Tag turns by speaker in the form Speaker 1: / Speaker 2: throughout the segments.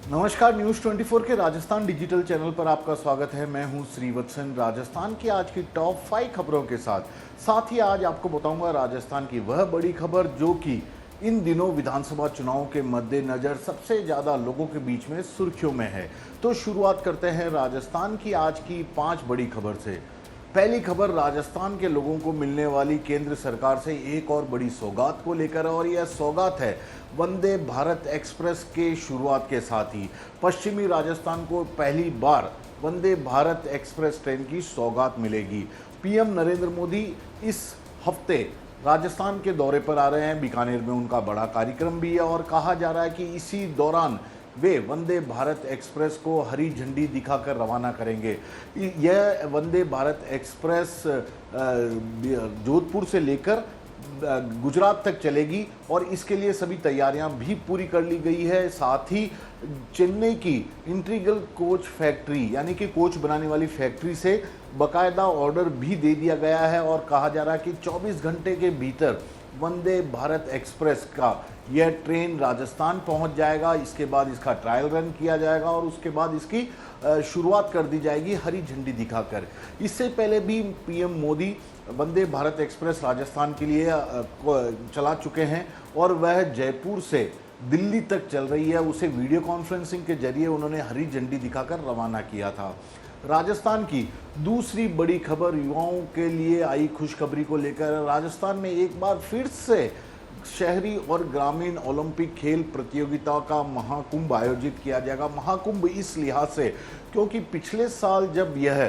Speaker 1: नमस्कार, न्यूज़ 24 के Rajasthan digital channel पर आपका स्वागत है। मैं हूं श्रीवत्सन, राजस्थान की आज की टॉप 5 खबरों के साथ ही आज आपको बताऊंगा राजस्थान की वह बड़ी खबर जो कि इन दिनों विधानसभा चुनाव के मद्देनजर सबसे ज़्यादा लोगों के बीच में सुर्खियों में है। तो शुरुआत करते हैं राजस्थान की आज की 5 बड़ी खबर से। पहली खबर राजस्थान के लोगों को मिलने वाली केंद्र सरकार से एक और बड़ी सौगात को लेकर, और यह सौगात है वंदे भारत एक्सप्रेस के शुरुआत के साथ ही पश्चिमी राजस्थान को पहली बार वंदे भारत एक्सप्रेस ट्रेन की सौगात मिलेगी। पीएम नरेंद्र मोदी इस हफ्ते राजस्थान के दौरे पर आ रहे हैं। बीकानेर में उनका बड़ा कार्यक्रम भी है और कहा जा रहा है कि इसी दौरान वे वंदे भारत एक्सप्रेस को हरी झंडी दिखाकर रवाना करेंगे। यह वंदे भारत एक्सप्रेस जोधपुर से लेकर गुजरात तक चलेगी और इसके लिए सभी तैयारियां भी पूरी कर ली गई है। साथ ही चेन्नई की इंटीग्रल कोच फैक्ट्री यानी कि कोच बनाने वाली फैक्ट्री से बकायदा ऑर्डर भी दे दिया गया है और कहा जा रहा है कि 24 घंटे के भीतर वंदे भारत एक्सप्रेस का यह ट्रेन राजस्थान पहुंच जाएगा। इसके बाद इसका ट्रायल रन किया जाएगा और उसके बाद इसकी शुरुआत कर दी जाएगी हरी झंडी दिखाकर। इससे पहले भी पीएम मोदी वंदे भारत एक्सप्रेस राजस्थान के लिए चला चुके हैं और वह जयपुर से दिल्ली तक चल रही है। उसे वीडियो कॉन्फ्रेंसिंग के जरिए उन्होंने हरी झंडी दिखाकर रवाना किया था। राजस्थान की दूसरी बड़ी खबर युवाओं के लिए आई खुशखबरी को लेकर। राजस्थान में एक बार फिर से शहरी और ग्रामीण ओलंपिक खेल प्रतियोगिता का महाकुंभ आयोजित किया जाएगा। महाकुंभ इस लिहाज से क्योंकि पिछले साल जब यह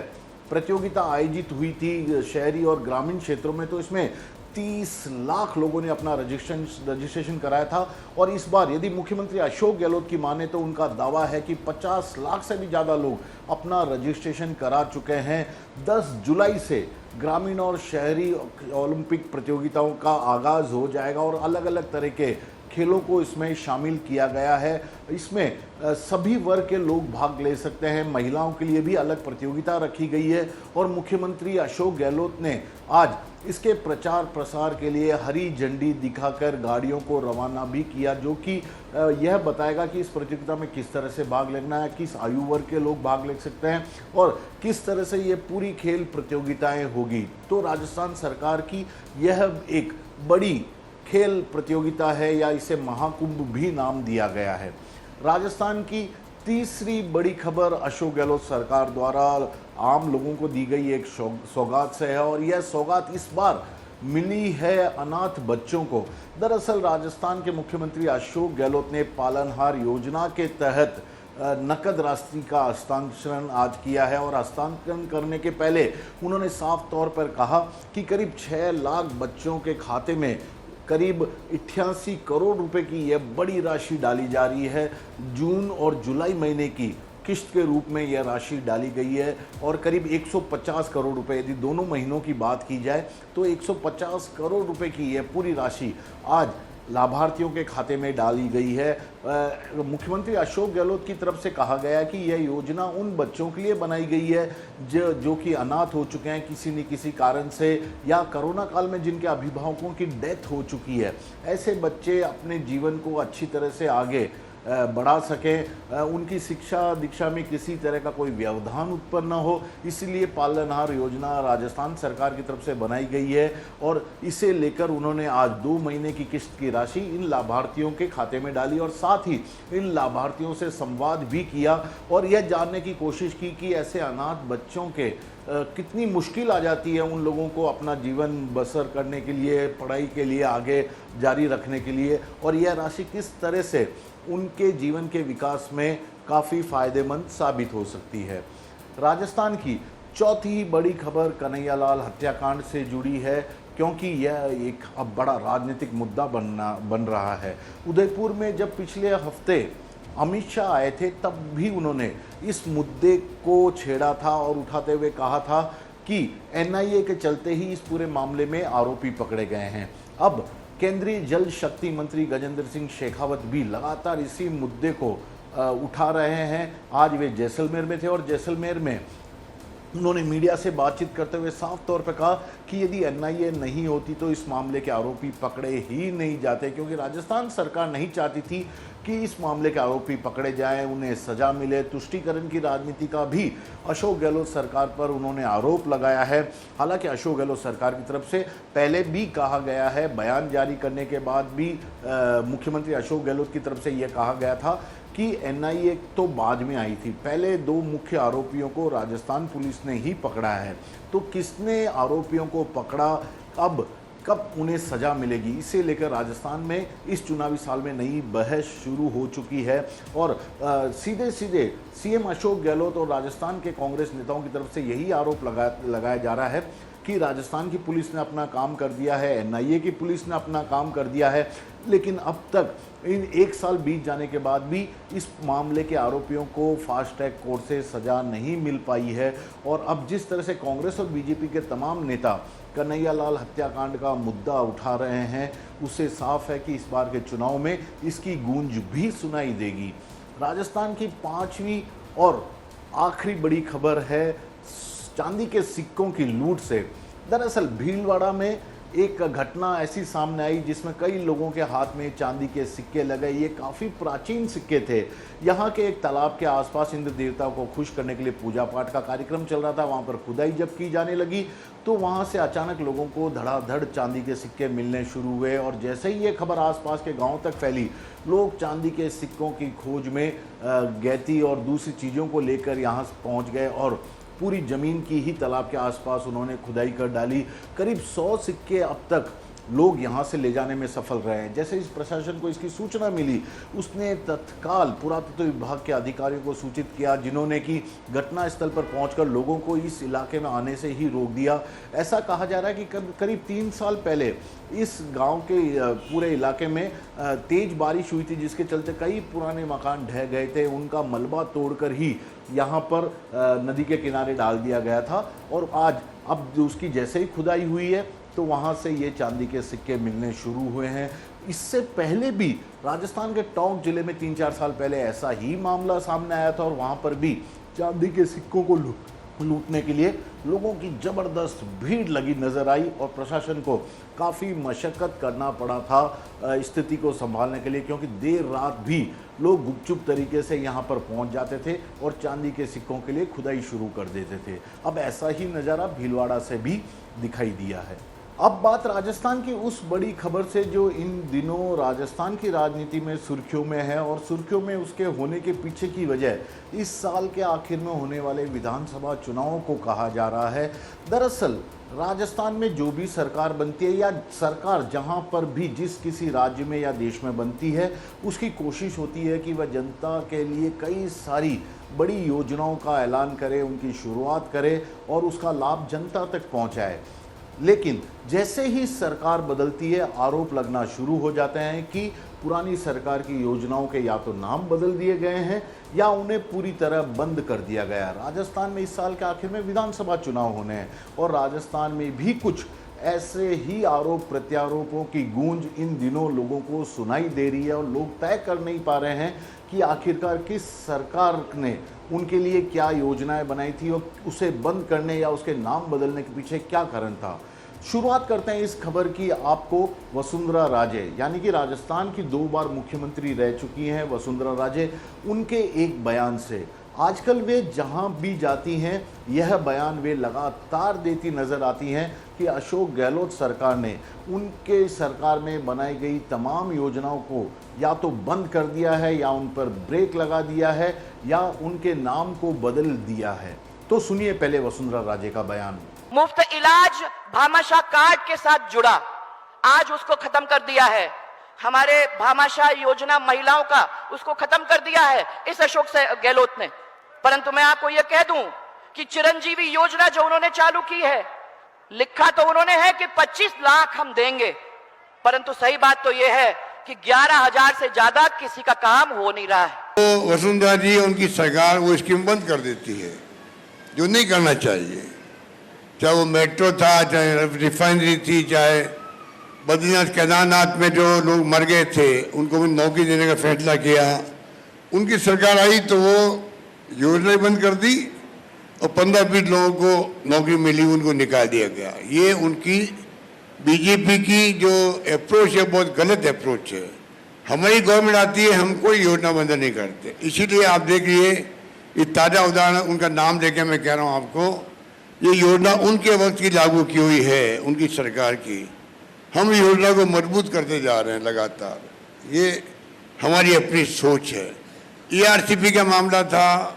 Speaker 1: प्रतियोगिता आयोजित हुई थी शहरी और ग्रामीण क्षेत्रों में, तो इसमें 30 लाख लोगों ने अपना रजिस्ट्रेशन कराया था और इस बार यदि मुख्यमंत्री अशोक गहलोत की माने तो उनका दावा है कि 50 लाख से भी ज़्यादा लोग अपना रजिस्ट्रेशन करा चुके हैं। 10 जुलाई से ग्रामीण और शहरी ओलंपिक प्रतियोगिताओं का आगाज़ हो जाएगा और अलग अलग तरह के खेलों को इसमें शामिल किया गया है। इसमें सभी वर्ग के लोग भाग ले सकते हैं। महिलाओं के लिए भी अलग प्रतियोगिता रखी गई है और मुख्यमंत्री अशोक गहलोत ने आज इसके प्रचार प्रसार के लिए हरी झंडी दिखाकर गाड़ियों को रवाना भी किया, जो कि यह बताएगा कि इस प्रतियोगिता में किस तरह से भाग लेना है, किस आयु वर्ग के लोग भाग ले सकते हैं और किस तरह से ये पूरी खेल प्रतियोगिताएं होगी। तो राजस्थान सरकार की यह एक बड़ी खेल प्रतियोगिता है या इसे महाकुंभ भी नाम दिया गया है। राजस्थान की तीसरी बड़ी खबर अशोक गहलोत सरकार द्वारा आम लोगों को दी गई एक सौगात से है और यह सौगात इस बार मिली है अनाथ बच्चों को। दरअसल राजस्थान के मुख्यमंत्री अशोक गहलोत ने पालनहार योजना के तहत नकद राशि का हस्तांतरण आज किया है और हस्तांतरण करने के पहले उन्होंने साफ तौर पर कहा कि करीब 6 लाख बच्चों के खाते में करीब 88 करोड़ रुपए की यह बड़ी राशि डाली जा रही है। जून और जुलाई महीने की किस्त के रूप में यह राशि डाली गई है और करीब 150 करोड़ रुपए, यदि दोनों महीनों की बात की जाए तो 150 करोड़ रुपए की यह पूरी राशि आज लाभार्थियों के खाते में डाली गई है। मुख्यमंत्री अशोक गहलोत की तरफ से कहा गया कि यह योजना उन बच्चों के लिए बनाई गई है जो कि अनाथ हो चुके हैं किसी न किसी कारण से या कोरोना काल में जिनके अभिभावकों की डेथ हो चुकी है। ऐसे बच्चे अपने जीवन को अच्छी तरह से आगे बढ़ा सकें, उनकी शिक्षा दीक्षा में किसी तरह का कोई व्यवधान उत्पन्न न हो, इसलिए पालनहार योजना राजस्थान सरकार की तरफ से बनाई गई है और इसे लेकर उन्होंने आज 2 महीने की किस्त की राशि इन लाभार्थियों के खाते में डाली और साथ ही इन लाभार्थियों से संवाद भी किया और यह जानने की कोशिश की कि ऐसे अनाथ बच्चों के कितनी मुश्किल आ जाती है उन लोगों को अपना जीवन बसर करने के लिए, पढ़ाई के लिए आगे जारी रखने के लिए, और यह राशि किस तरह से उनके जीवन के विकास में काफ़ी फायदेमंद साबित हो सकती है। राजस्थान की चौथी बड़ी खबर कन्हैयालाल हत्याकांड से जुड़ी है क्योंकि यह एक अब बड़ा राजनीतिक मुद्दा बन रहा है। उदयपुर में जब पिछले हफ्ते अमित शाह आए थे तब भी उन्होंने इस मुद्दे को छेड़ा था और उठाते हुए कहा था कि एनआईए के चलते ही इस पूरे मामले में आरोपी पकड़े गए हैं। अब केंद्रीय जल शक्ति मंत्री गजेंद्र सिंह शेखावत भी लगातार इसी मुद्दे को उठा रहे हैं। आज वे जैसलमेर में थे और जैसलमेर में उन्होंने मीडिया से बातचीत करते हुए साफ तौर पर कहा कि यदि एनआईए नहीं होती तो इस मामले के आरोपी पकड़े ही नहीं जाते, क्योंकि राजस्थान सरकार नहीं चाहती थी कि इस मामले के आरोपी पकड़े जाएं, उन्हें सजा मिले। तुष्टीकरण की राजनीति का भी अशोक गहलोत सरकार पर उन्होंने आरोप लगाया है। हालांकि अशोक गहलोत सरकार की तरफ से पहले भी कहा गया है, बयान जारी करने के बाद भी मुख्यमंत्री अशोक गहलोत की तरफ से यह कहा गया था कि एनआईए तो बाद में आई थी, पहले 2 मुख्य आरोपियों को राजस्थान पुलिस ने ही पकड़ा है। तो किसने आरोपियों को पकड़ा, अब कब उन्हें सजा मिलेगी, इसे लेकर राजस्थान में इस चुनावी साल में नई बहस शुरू हो चुकी है। और सीधे सीधे सीएम अशोक गहलोत और राजस्थान के कांग्रेस नेताओं की तरफ से यही आरोप लगाया जा रहा है कि राजस्थान की पुलिस ने अपना काम कर दिया है, एनआईए की पुलिस ने अपना काम कर दिया है, लेकिन अब तक इन 1 साल बीत जाने के बाद भी इस मामले के आरोपियों को फास्ट ट्रैक कोर्ट से सजा नहीं मिल पाई है। और अब जिस तरह से कांग्रेस और बीजेपी के तमाम नेता कन्हैयालाल हत्याकांड का मुद्दा उठा रहे हैं, उससे साफ है कि इस बार के चुनाव में इसकी गूंज भी सुनाई देगी। राजस्थान की 5वीं और आखिरी बड़ी खबर है चांदी के सिक्कों की लूट से। दरअसल भीलवाड़ा में एक घटना ऐसी सामने आई जिसमें कई लोगों के हाथ में चांदी के सिक्के लगे। ये काफ़ी प्राचीन सिक्के थे। यहाँ के एक तालाब के आसपास इंद्र देवता को खुश करने के लिए पूजा पाठ का कार्यक्रम चल रहा था। वहाँ पर खुदाई जब की जाने लगी तो वहाँ से अचानक लोगों को धड़ाधड़ चांदी के सिक्के मिलने शुरू हुए और जैसे ही ये खबर आसपास के गाँव तक फैली, लोग चांदी के सिक्कों की खोज में गैती और दूसरी चीज़ों को लेकर यहाँ पहुँच गए और पूरी ज़मीन की ही तालाब के आसपास उन्होंने खुदाई कर डाली। करीब 100 सिक्के अब तक लोग यहाँ से ले जाने में सफल रहे हैं। जैसे इस प्रशासन को इसकी सूचना मिली, उसने तत्काल पुरातत्व विभाग के अधिकारियों को सूचित किया, जिन्होंने कि घटनास्थल पर पहुंचकर लोगों को इस इलाके में आने से ही रोक दिया। ऐसा कहा जा रहा है कि करीब 3 साल पहले इस गांव के पूरे इलाके में तेज बारिश हुई थी, जिसके चलते कई पुराने मकान ढह गए थे। उनका मलबा तोड़कर ही यहाँ पर नदी के किनारे डाल दिया गया था और आज अब उसकी जैसे ही खुदाई हुई है तो वहाँ से ये चांदी के सिक्के मिलने शुरू हुए हैं। इससे पहले भी राजस्थान के टोंक जिले में 3-4 साल पहले ऐसा ही मामला सामने आया था और वहाँ पर भी चांदी के सिक्कों को लूटने के लिए लोगों की ज़बरदस्त भीड़ लगी नजर आई और प्रशासन को काफ़ी मशक्क़त करना पड़ा था स्थिति को संभालने के लिए, क्योंकि देर रात भी लोग गुपचुप तरीके से यहाँ पर पहुँच जाते थे और चांदी के सिक्कों के लिए खुदाई शुरू कर देते थे। अब ऐसा ही नज़ारा भीलवाड़ा से भी दिखाई दिया है। अब बात राजस्थान की उस बड़ी खबर से जो इन दिनों राजस्थान की राजनीति में सुर्खियों में है और सुर्खियों में उसके होने के पीछे की वजह इस साल के आखिर में होने वाले विधानसभा चुनावों को कहा जा रहा है। दरअसल राजस्थान में जो भी सरकार बनती है या सरकार जहां पर भी जिस किसी राज्य में या देश में बनती है, उसकी कोशिश होती है कि वह जनता के लिए कई सारी बड़ी योजनाओं का ऐलान करे, उनकी शुरुआत करे और उसका लाभ जनता तक पहुंचाए। लेकिन जैसे ही सरकार बदलती है, आरोप लगना शुरू हो जाते हैं कि पुरानी सरकार की योजनाओं के या तो नाम बदल दिए गए हैं या उन्हें पूरी तरह बंद कर दिया गया। राजस्थान में इस साल के आखिर में विधानसभा चुनाव होने हैं और राजस्थान में भी कुछ ऐसे ही आरोप प्रत्यारोपों की गूंज इन दिनों लोगों को सुनाई दे रही है और लोग तय कर नहीं पा रहे हैं कि आखिरकार किस सरकार ने उनके लिए क्या योजनाएं बनाई थी और उसे बंद करने या उसके नाम बदलने के पीछे क्या कारण था। शुरुआत करते हैं इस खबर की आपको वसुंधरा राजे, यानी कि राजस्थान की 2 बार मुख्यमंत्री रह चुकी हैं वसुंधरा राजे, उनके एक बयान से। आजकल वे जहां भी जाती हैं यह बयान वे लगातार देती नजर आती हैं कि अशोक गहलोत सरकार ने उनके सरकार में बनाई गई तमाम योजनाओं को या तो बंद कर दिया है या उन पर ब्रेक लगा दिया है या उनके नाम को बदल दिया है। तो सुनिए पहले वसुंधरा राजे का बयान।
Speaker 2: मुफ्त इलाज भामाशाह कार्ड के साथ जुड़ा, आज उसको खत्म कर दिया है। हमारे भामाशाह योजना महिलाओं का उसको खत्म कर दिया है इस अशोक गहलोत ने। परंतु मैं आपको यह कह दूं कि चिरंजीवी योजना जो उन्होंने चालू की है, लिखा तो उन्होंने है कि 25 लाख हम देंगे, परंतु सही बात तो यह है कि 11,000 से ज्यादा किसी का काम हो नहीं रहा है।
Speaker 3: तो वसुंधरा जी उनकी सरकार वो स्कीम बंद कर देती है जो नहीं करना चाहिए, चाहे वो मेट्रो था, चाहे रिफाइनरी थी, चाहे बद्रीनाथ केदारनाथ में जो लोग मर गए थे उनको भी नौकरी देने का फैसला किया। उनकी सरकार आई तो वो योजना बंद कर दी और 15-20 लोगों को नौकरी मिली, उनको निकाल दिया गया। ये उनकी बीजेपी की जो अप्रोच है बहुत गलत अप्रोच है। हमारी गवर्नमेंट आती है, हम कोई योजना बंद नहीं करते। इसीलिए आप देखिए, ये ताज़ा उदाहरण उनका नाम लेके मैं कह रहा हूँ आपको, ये योजना उनके वक्त की लागू की हुई है, उनकी सरकार की। हम योजना को मजबूत करते जा रहे हैं लगातार। ये हमारी अपनी सोच है। ERCP का मामला था,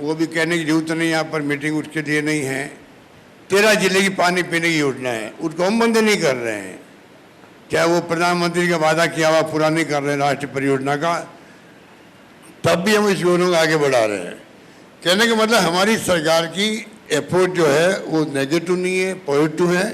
Speaker 3: वो भी कहने की जरूरत नहीं, यहाँ पर मीटिंग उसके लिए नहीं है। 13 जिले की पानी पीने की योजना है, उसको हम बंद नहीं कर रहे हैं। चाहे वो प्रधानमंत्री का वादा किया हुआ पूरा नहीं कर रहे हैं राष्ट्रीय परियोजना का, तब भी हम इस योजना को आगे बढ़ा रहे हैं। कहने का मतलब हमारी सरकार की अप्रोच जो है वो नेगेटिव नहीं है, पॉजिटिव है।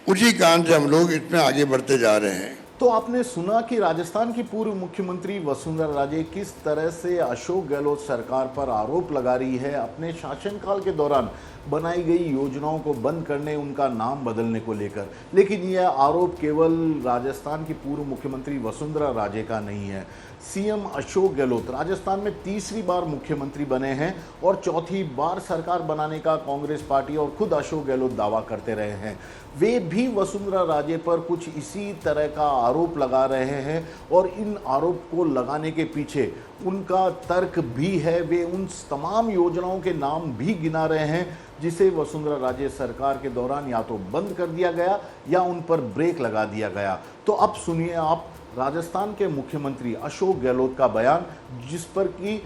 Speaker 3: उसी कारण से हम लोग इसमें आगे बढ़ते जा रहे हैं।
Speaker 1: तो आपने सुना कि राजस्थान की पूर्व मुख्यमंत्री वसुंधरा राजे किस तरह से अशोक गहलोत सरकार पर आरोप लगा रही है अपने शासनकाल के दौरान बनाई गई योजनाओं को बंद करने, उनका नाम बदलने को लेकर। लेकिन यह आरोप केवल राजस्थान की पूर्व मुख्यमंत्री वसुंधरा राजे का नहीं है। सीएम अशोक गहलोत राजस्थान में तीसरी बार मुख्यमंत्री बने हैं और चौथी बार सरकार बनाने का कांग्रेस पार्टी और खुद अशोक गहलोत दावा करते रहे हैं। वे भी वसुंधरा राजे पर कुछ इसी तरह का आरोप लगा रहे हैं और इन आरोप को लगाने के पीछे उनका तर्क भी है। वे उन तमाम योजनाओं के नाम भी गिना रहे हैं जिसे वसुंधरा राजे सरकार के दौरान या तो बंद कर दिया गया या उन पर ब्रेक लगा दिया गया। तो अब सुनिए आप राजस्थान के मुख्यमंत्री अशोक गहलोत का बयान, जिस पर कि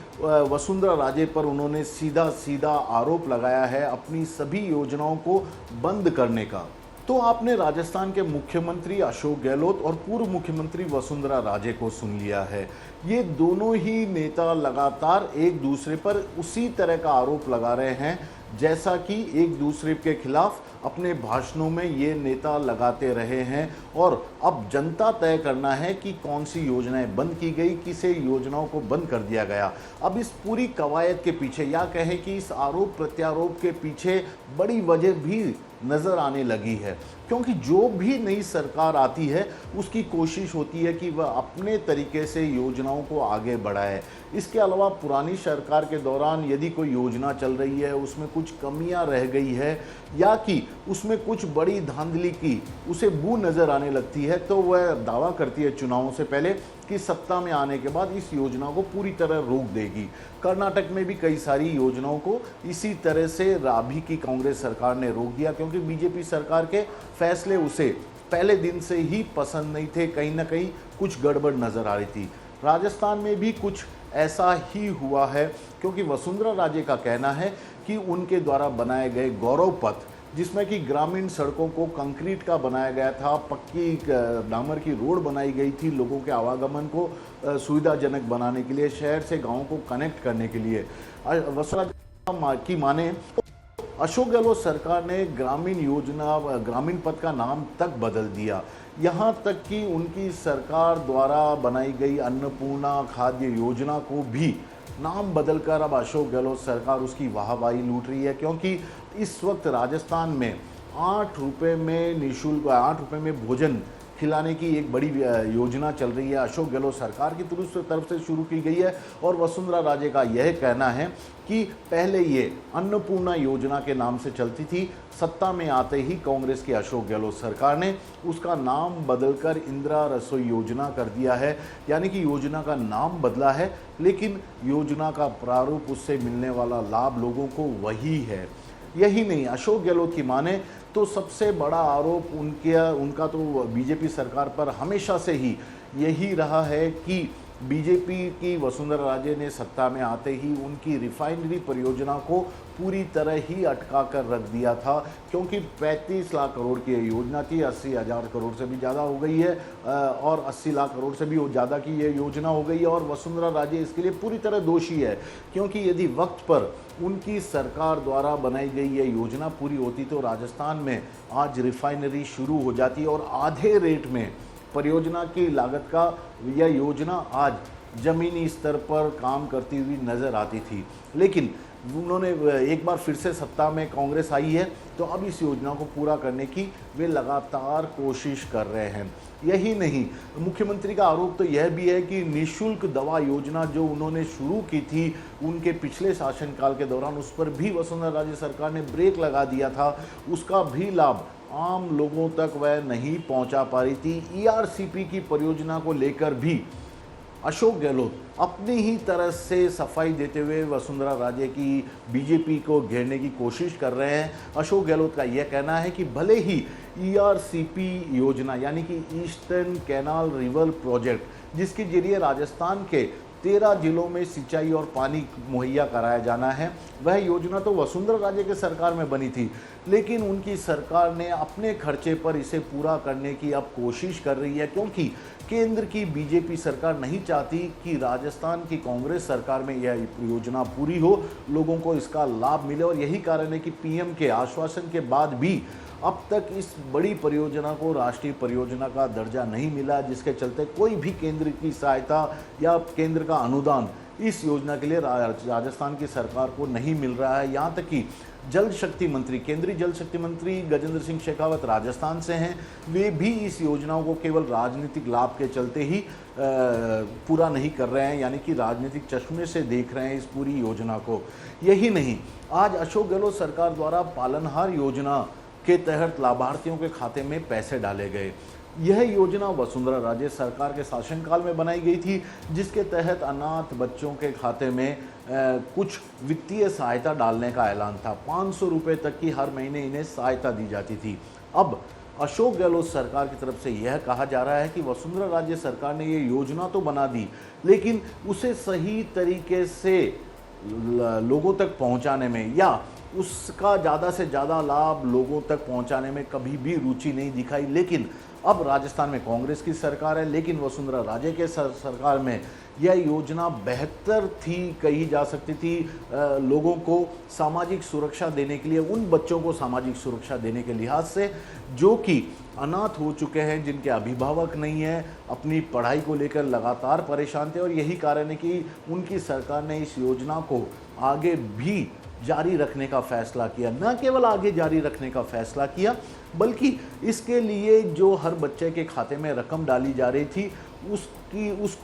Speaker 1: वसुंधरा राजे पर उन्होंने सीधा सीधा आरोप लगाया है अपनी सभी योजनाओं को बंद करने का। तो आपने राजस्थान के मुख्यमंत्री अशोक गहलोत और पूर्व मुख्यमंत्री वसुंधरा राजे को सुन लिया है। ये दोनों ही नेता लगातार एक दूसरे पर उसी तरह का आरोप लगा रहे हैं जैसा कि एक दूसरे के खिलाफ अपने भाषणों में ये नेता लगाते रहे हैं। और अब जनता तय करना है कि कौन सी योजनाएं बंद की गई, किसे योजनाओं को बंद कर दिया गया। अब इस पूरी कवायद के पीछे, या कहें कि इस आरोप प्रत्यारोप के पीछे बड़ी वजह भी नज़र आने लगी है, क्योंकि जो भी नई सरकार आती है उसकी कोशिश होती है कि वह अपने तरीके से योजनाओं को आगे बढ़ाए। इसके अलावा पुरानी सरकार के दौरान यदि कोई योजना चल रही है, उसमें कुछ कमियां रह गई है या कि उसमें कुछ बड़ी धांधली की उसे बू नज़र आने लगती है, तो वह दावा करती है चुनावों से पहले कि सत्ता में आने के बाद इस योजना को पूरी तरह रोक देगी। कर्नाटक में भी कई सारी योजनाओं को इसी तरह से अभी की कांग्रेस सरकार ने रोक दिया, क्योंकि बीजेपी सरकार के फैसले उसे पहले दिन से ही पसंद नहीं थे। कहीं ना कहीं कुछ गड़बड़ नज़र आ रही थी। राजस्थान में भी कुछ ऐसा ही हुआ है, क्योंकि वसुंधरा राजे का कहना है कि उनके द्वारा बनाए गए गौरव पथ, जिसमें कि ग्रामीण सड़कों को कंक्रीट का बनाया गया था, पक्की डामर की रोड बनाई गई थी लोगों के आवागमन को सुविधाजनक बनाने के लिए, शहर से गाँव को कनेक्ट करने के लिए। वसुंधरा की माने अशोक गहलोत सरकार ने ग्रामीण पथ का नाम तक बदल दिया। यहाँ तक कि उनकी सरकार द्वारा बनाई गई अन्नपूर्णा खाद्य योजना को भी नाम बदलकर अब अशोक गहलोत सरकार उसकी वाहवाही लूट रही है, क्योंकि इस वक्त राजस्थान में 8 रुपये में निःशुल्क 8 रुपये में भोजन खिलाने की एक बड़ी योजना चल रही है, अशोक गहलोत सरकार की तरफ से शुरू की गई है। और वसुंधरा राजे का यह कहना है कि पहले ये अन्नपूर्णा योजना के नाम से चलती थी, सत्ता में आते ही कांग्रेस की अशोक गहलोत सरकार ने उसका नाम बदलकर इंदिरा रसोई योजना कर दिया है। यानी कि योजना का नाम बदला है, लेकिन योजना का प्रारूप, उससे मिलने वाला लाभ लोगों को वही है। यही नहीं, अशोक गहलोत की माने तो सबसे बड़ा आरोप उनका तो बीजेपी सरकार पर हमेशा से ही यही रहा है कि बीजेपी की वसुंधरा राजे ने सत्ता में आते ही उनकी रिफाइनरी परियोजना को पूरी तरह ही अटका कर रख दिया था, क्योंकि 35 लाख करोड़ की योजना थी, 80,000 करोड़ से भी ज़्यादा हो गई है और 80 लाख करोड़ से भी ज़्यादा की ये योजना हो गई है। और वसुंधरा राजे इसके लिए पूरी तरह दोषी है, क्योंकि यदि वक्त पर उनकी सरकार द्वारा बनाई गई ये योजना पूरी होती तो राजस्थान में आज रिफाइनरी शुरू हो जाती और आधे रेट में परियोजना की लागत का यह योजना आज ज़मीनी स्तर पर काम करती हुई नज़र आती थी। लेकिन उन्होंने एक बार फिर से सत्ता में कांग्रेस आई है तो अब इस योजना को पूरा करने की वे लगातार कोशिश कर रहे हैं। यही नहीं, मुख्यमंत्री का आरोप तो यह भी है कि निःशुल्क दवा योजना जो उन्होंने शुरू की थी उनके पिछले शासनकाल के दौरान, उस पर भी वसुंधरा राजे सरकार ने ब्रेक लगा दिया था। उसका भी लाभ आम लोगों तक वह नहीं पहुंचा पा रही थी। ईआरसीपी की परियोजना को लेकर भी अशोक गहलोत अपनी ही तरह से सफाई देते हुए वसुंधरा राजे की बीजेपी को घेरने की कोशिश कर रहे हैं। अशोक गहलोत का यह कहना है कि भले ही ईआरसीपी योजना यानी कि ईस्टर्न कैनाल रिवर प्रोजेक्ट, जिसके जरिए राजस्थान के 13 जिलों में सिंचाई और पानी मुहैया कराया जाना है, वह योजना तो वसुंधरा राजे के सरकार में बनी थी, लेकिन उनकी सरकार ने अपने खर्चे पर इसे पूरा करने की अब कोशिश कर रही है, क्योंकि केंद्र की बीजेपी सरकार नहीं चाहती कि राजस्थान की कांग्रेस सरकार में यह योजना पूरी हो, लोगों को इसका लाभ मिले। और यही कारण है कि पीएम के आश्वासन के बाद भी अब तक इस बड़ी परियोजना को राष्ट्रीय परियोजना का दर्जा नहीं मिला, जिसके चलते कोई भी केंद्र की सहायता या केंद्र का अनुदान इस योजना के लिए राजस्थान की सरकार को नहीं मिल रहा है। यहाँ तक कि जल शक्ति मंत्री, केंद्रीय जल शक्ति मंत्री गजेंद्र सिंह शेखावत राजस्थान से हैं, वे भी इस योजनाओं को केवल राजनीतिक लाभ के चलते ही पूरा नहीं कर रहे हैं, यानी कि राजनीतिक चश्मे से देख रहे हैं इस पूरी योजना को। यही नहीं, आज अशोक गहलोत सरकार द्वारा पालनहार योजना के तहत लाभार्थियों के खाते में पैसे डाले गए। यह योजना वसुंधरा राजे सरकार के शासनकाल में बनाई गई थी, जिसके तहत अनाथ बच्चों के खाते में कुछ वित्तीय सहायता डालने का ऐलान था। 500 रुपये तक की हर महीने इन्हें सहायता दी जाती थी। अब अशोक गहलोत सरकार की तरफ से यह कहा जा रहा है कि वसुंधरा राजे सरकार ने ये योजना तो बना दी, लेकिन उसे सही तरीके से लोगों तक पहुंचाने में या उसका ज़्यादा से ज़्यादा लाभ लोगों तक पहुंचाने में कभी भी रुचि नहीं दिखाई। लेकिन अब राजस्थान में कांग्रेस की सरकार है, लेकिन वसुंधरा राजे के सरकार में यह योजना बेहतर थी, कही जा सकती थी। लोगों को सामाजिक सुरक्षा देने के लिए, उन बच्चों को सामाजिक सुरक्षा देने के लिहाज से जो कि अनाथ हो चुके हैं, जिनके अभिभावक नहीं हैं, अपनी पढ़ाई को लेकर लगातार परेशान थे। और यही कारण है कि उनकी सरकार ने इस योजना को आगे भी जारी रखने का फैसला किया। न केवल आगे जारी रखने का फैसला किया, बल्कि इसके लिए जो हर बच्चे के खाते में रकम डाली जा रही थी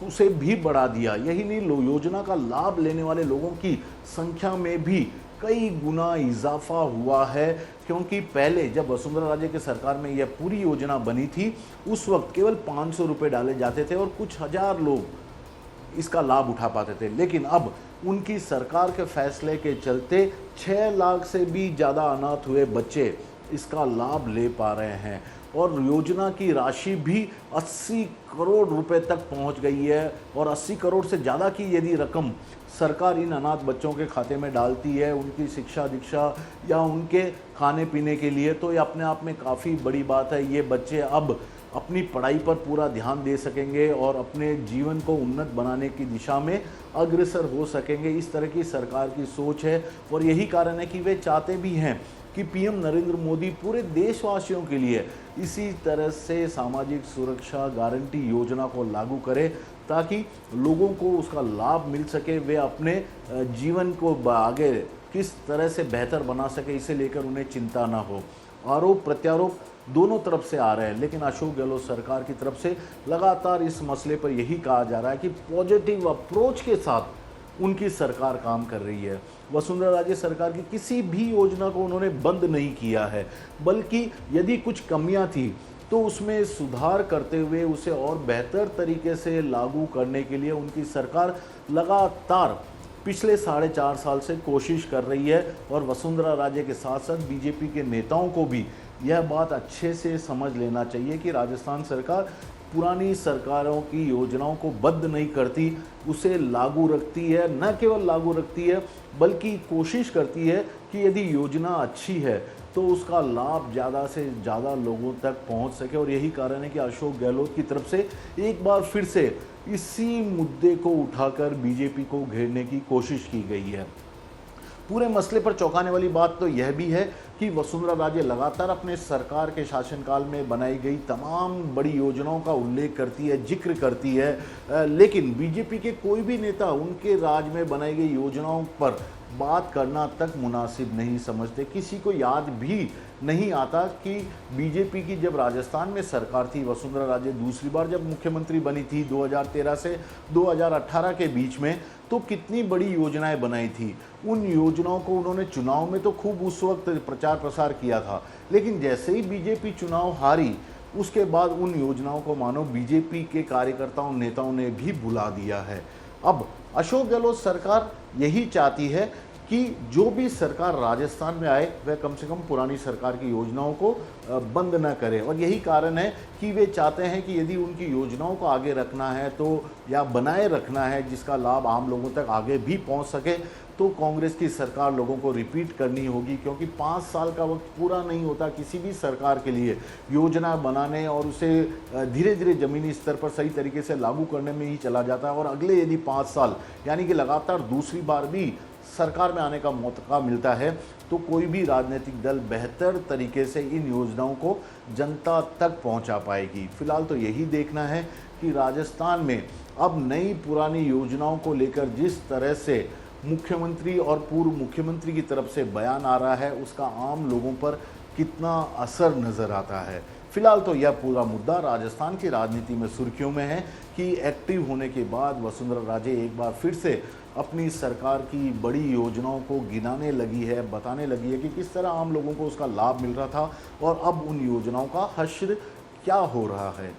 Speaker 1: उसे भी बढ़ा दिया। यही नहीं, योजना का लाभ लेने वाले लोगों की संख्या में भी कई गुना इजाफा हुआ है, क्योंकि पहले जब वसुंधरा राजे के सरकार में यह पूरी योजना बनी थी, उस वक्त केवल 500 रुपये डाले जाते थे और कुछ हजार लोग इसका लाभ उठा पाते थे। लेकिन अब उनकी सरकार के फैसले के चलते 6 लाख से भी ज़्यादा अनाथ हुए बच्चे इसका लाभ ले पा रहे हैं और योजना की राशि भी 80 करोड़ रुपए तक पहुंच गई है। और 80 करोड़ से ज़्यादा की यदि रकम सरकार इन अनाथ बच्चों के खाते में डालती है उनकी शिक्षा दीक्षा या उनके खाने पीने के लिए, तो ये अपने आप में काफ़ी बड़ी बात है। ये बच्चे अब अपनी पढ़ाई पर पूरा ध्यान दे सकेंगे और अपने जीवन को उन्नत बनाने की दिशा में अग्रसर हो सकेंगे। इस तरह की सरकार की सोच है और यही कारण है कि वे चाहते भी हैं कि पीएम नरेंद्र मोदी पूरे देशवासियों के लिए इसी तरह से सामाजिक सुरक्षा गारंटी योजना को लागू करें, ताकि लोगों को उसका लाभ मिल सके, वे अपने जीवन को आगे किस तरह से बेहतर बना सके, इसे लेकर उन्हें चिंता ना हो। आरोप प्रत्यारोप दोनों तरफ से आ रहे हैं, लेकिन अशोक गहलोत सरकार की तरफ से लगातार इस मसले पर यही कहा जा रहा है कि पॉजिटिव अप्रोच के साथ उनकी सरकार काम कर रही है। वसुंधरा राजे सरकार की किसी भी योजना को उन्होंने बंद नहीं किया है, बल्कि यदि कुछ कमियां थी तो उसमें सुधार करते हुए उसे और बेहतर तरीके से लागू करने के लिए उनकी सरकार लगातार पिछले 4.5 साल से कोशिश कर रही है। और वसुंधरा राजे के साथ साथ बीजेपी के नेताओं को भी यह बात अच्छे से समझ लेना चाहिए कि राजस्थान सरकार पुरानी सरकारों की योजनाओं को बंद नहीं करती, उसे लागू रखती है। न केवल लागू रखती है बल्कि कोशिश करती है कि यदि योजना अच्छी है तो उसका लाभ ज़्यादा से ज़्यादा लोगों तक पहुंच सके। और यही कारण है कि अशोक गहलोत की तरफ से एक बार फिर से इसी मुद्दे को उठाकर बीजेपी को घेरने की कोशिश की गई है। पूरे मसले पर चौंकाने वाली बात तो यह भी है कि वसुंधरा राजे लगातार अपने सरकार के शासनकाल में बनाई गई तमाम बड़ी योजनाओं का उल्लेख करती है, जिक्र करती है, लेकिन बीजेपी के कोई भी नेता उनके राज में बनाई गई योजनाओं पर बात करना तक मुनासिब नहीं समझते। किसी को याद भी नहीं आता कि बीजेपी की जब राजस्थान में सरकार थी, वसुंधरा राजे दूसरी बार जब मुख्यमंत्री बनी थी 2013 से 2018 के बीच में, तो कितनी बड़ी योजनाएं बनाई थी। उन योजनाओं को उन्होंने चुनाव में तो खूब उस वक्त प्रचार प्रसार किया था, लेकिन जैसे ही बीजेपी चुनाव हारी उसके बाद उन योजनाओं को मानो बीजेपी के कार्यकर्ताओं नेताओं ने भी भुला दिया है। अब अशोक गहलोत सरकार यही चाहती है कि जो भी सरकार राजस्थान में आए वह कम से कम पुरानी सरकार की योजनाओं को बंद न करे, और यही कारण है कि वे चाहते हैं कि यदि उनकी योजनाओं को आगे रखना है तो या बनाए रखना है जिसका लाभ आम लोगों तक आगे भी पहुंच सके, तो कांग्रेस की सरकार लोगों को रिपीट करनी होगी, क्योंकि 5 साल का वक्त पूरा नहीं होता किसी भी सरकार के लिए योजना बनाने और उसे धीरे धीरे ज़मीनी स्तर पर सही तरीके से लागू करने में ही चला जाता है। और अगले यदि 5 साल यानी कि लगातार दूसरी बार भी सरकार में आने का मौका मिलता है तो कोई भी राजनीतिक दल बेहतर तरीके से इन योजनाओं को जनता तक पहुंचा पाएगी। फिलहाल तो यही देखना है कि राजस्थान में अब नई पुरानी योजनाओं को लेकर जिस तरह से मुख्यमंत्री और पूर्व मुख्यमंत्री की तरफ से बयान आ रहा है उसका आम लोगों पर कितना असर नज़र आता है। फिलहाल तो यह पूरा मुद्दा राजस्थान की राजनीति में सुर्खियों में है कि एक्टिव होने के बाद वसुंधरा राजे एक बार फिर से अपनी सरकार की बड़ी योजनाओं को गिनाने लगी है, बताने लगी है कि किस तरह आम लोगों को उसका लाभ मिल रहा था और अब उन योजनाओं का हश्र क्या हो रहा है।